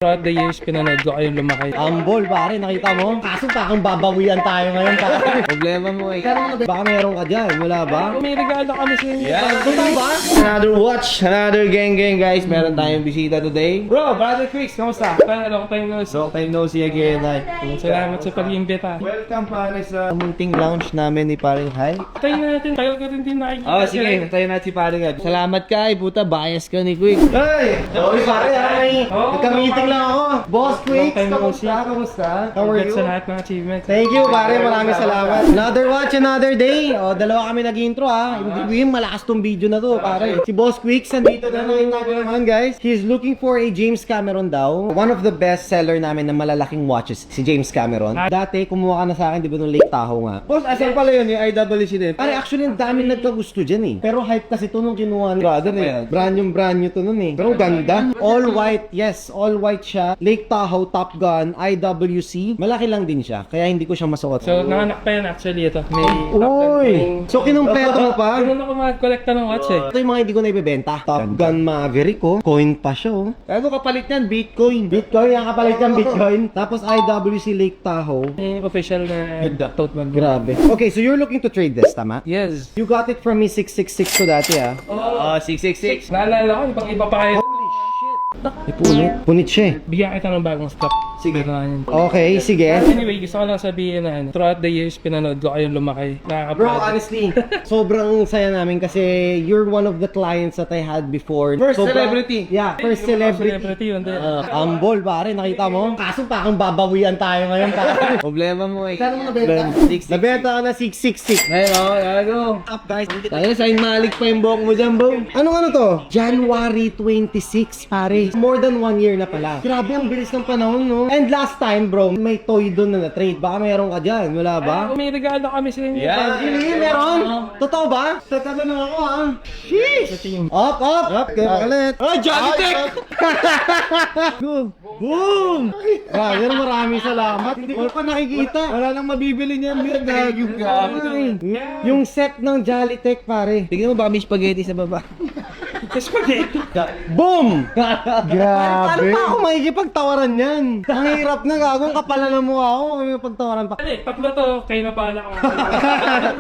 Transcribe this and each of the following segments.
Throughout the years, pinanood ko kayong lumaki. Ambol, pare, nakita mo? Kaso parang babawian tayo ngayon, pare. Problema mo eh. Baka meron ka dyan, wala ba? May regalo kami sa inyo. Totoo ba? Another watch, another gang guys. Meron tayong bisita today. Bro, Brother Quicks, kamusta? Long time no see. Long time no see again, ay. Salamat sa pag-imbita. Welcome pare sa munting lounge namin ni Paring Hai. Tayo natin, tayo ko rin din nakikita. Oh, sige, tayo natin si Paring Hai. Salamat ka, ay puta, bias ka ni Quick. Hey! Sorry pare, ay. Nagka-meeting lang ako. Boss Quicks, kamusta? How are Congrats you? sa lahat ng achievements. Thank you pare, maraming salamat. Another watch, another day. O, dalawa kami nag-intro ha. Ibig malakas tong video na to pare. Si Boss Quicks, nandito na nakita ko naman guys. He's looking for a James Cameron daw. One of the best seller namin ng malalaking watches, si James Cameron. Dati, kumuha ka na sa akin, di ba nung Lake Tahoe nga. Boss, asan pala yun, yung IWC din? Pare, actually, ang daming nagkagusto dyan eh. Pero hype kasi to nung kinuha ni brother eh. Brand new to nun eh. Pero ganda. All white, yes, all white siya. Lake Tahoe, Top Gun, IWC. Malaki lang din siya, kaya hindi ko siya masuot. So, nanganak pa yan actually ito. May Uy! So, kinumpleto mo pa? Ano ako mag-collecta ng watch eh. Ito yung mga hindi ko na ibebenta. Top Gun Maverick oh. Coin pa siya oh. Ano kapalit yan? Bitcoin. Bitcoin, ang kapalit yan Bitcoin. Tapos IWC Lake Tahoe. May official na tote bag. Grabe. Okay, so you're looking to trade this, tama? Yes. You got it from me 666 to dati ah. Oh, 666. naalala ko, ibang iba pa kayo. Holy shit. Punit. Punit siya eh. Bigyan kita ng bagong stock. Sige. Pero yun. Okay, sige. Anyway, gusto ko lang sabihin na throughout the years, pinanood ko kayong lumaki. Bro, honestly, sobrang saya namin kasi you're one of the clients that I had before. First celebrity. Yeah, first celebrity. Yun din. Ambol, pare, nakita mo? Kaso parang babawian tayo ngayon, pare. Problema mo eh. Kano mo nabenta? Nabenta ka na 666. Ayun o, go. Up, guys. Tayo, sign malik pa yung buhok mo dyan, bro. Anong to? January 26, pare. More than 1 year na pala. Grabe, ang bilis ng panahon, no? And last time, bro, may toy doon na na-trade. Baka meron ka dyan, wala ba? May regalo kami sa inyo. Hindi, meron? Totoo ba? Tatalo na ako, ha? Sheesh! Up! Kaya makalit. Oh, Johnny Tech! Go! Boom! Grabe, maraming salamat. Hindi ko pa nakikita. Wala nang mabibili niyan. Yung set ng Jollytech, pare. Tignan mo baka may spaghetti sa baba. Spaghetti. Boom! Grabe. Ano pa ako makikipagtawaran yan? Ang hirap na, gagawin kapala ng mukha ako. Makikipagtawaran pa. Tatlo to, kayo na pala ako.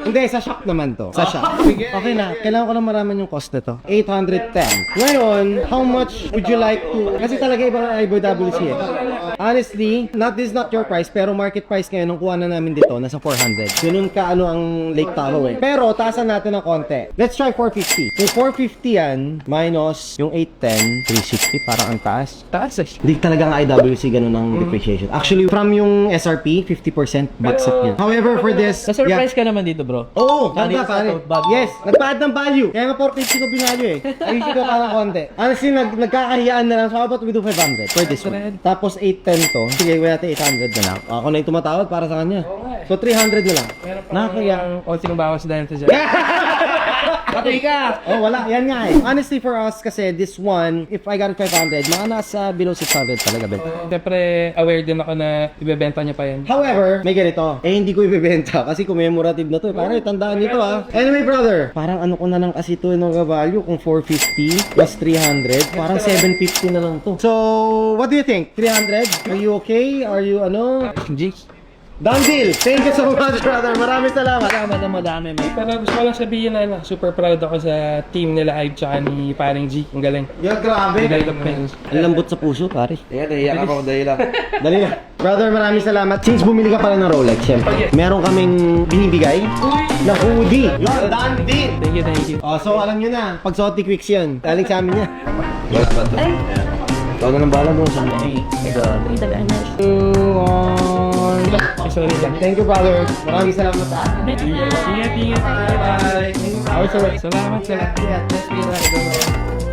Hindi, sa shop naman to. Sa shop. Okay na, kailangan ko na maraman yung cost nito. 810. Ngayon, how much would you like to... Kasi talaga ibang IWC eh. Honestly, this is not your price, pero market price ngayon, nung kuha na namin dito, nasa 400. Ganun ka ano ang Lake Tahoe eh. Pero, taasan natin ng konti. Let's try 450. Kung 450 yan, minus yung 810, 360, parang ang taas. Taas eh. Hindi talaga ang IWC ganun ang depreciation. Actually, from yung SRP, 50% bagsak niya. However, for this... Na-surprise ka naman dito, bro. Oo, Nandito ganda sa pare. tote bag. Yes, nagpaad ng value. Kaya nga 450 ko binalyo eh. Ayusin ko ka ng konti. Honestly, nagkakahiyaan na lang. So, how about we do 500 for this one? Tapos 810 to. Sige, wala natin 800 na lang. Ako na yung tumatawad para sa kanya. So, 300 na lang. Meron pa Nakakaya. ang konting bawas dahil sa dyan. Patay ka! Oh, wala. Yan nga eh. Honestly, for us, kasi this one, if I got it 500, mga nasa below 600 talaga, Ben. Siyempre, aware din ako na ibebenta niya pa yan. However, may ganito. Eh, hindi ko ibebenta kasi commemorative na to. Parang tandaan nyo to ha. Anyway, brother. Parang ano ko na lang kasi to ng value kung 450 plus 300. Parang 750 na lang to. So, what do you think? 300? Are you okay? Are you ano? Jigs. Done deal! Thank you so much, brother. Maraming salamat. Salamat na madami, man. Pero gusto ko lang sabihin na super proud ako sa team nila Ive tsaka ni Paring G. Ang galing. Yeah, grabe. Development. Ang lambot sa puso, pare. Ayan, naiyak ako dahil lang. Dali na. Brother, maraming salamat. Since bumili ka pala ng Rolex, syempre, meron kaming binibigay na hoodie. Yun, done deal! Thank you. Oh, so alam nyo na, pag suot ni Quicks yun, galing sa amin niya. Wala ba ito? Ikaw na lang bahala mo sa Sorry lang. Thank you, brother. Maraming salamat sa Ingat. Bye. Also, Salamat. yeah, let's be right.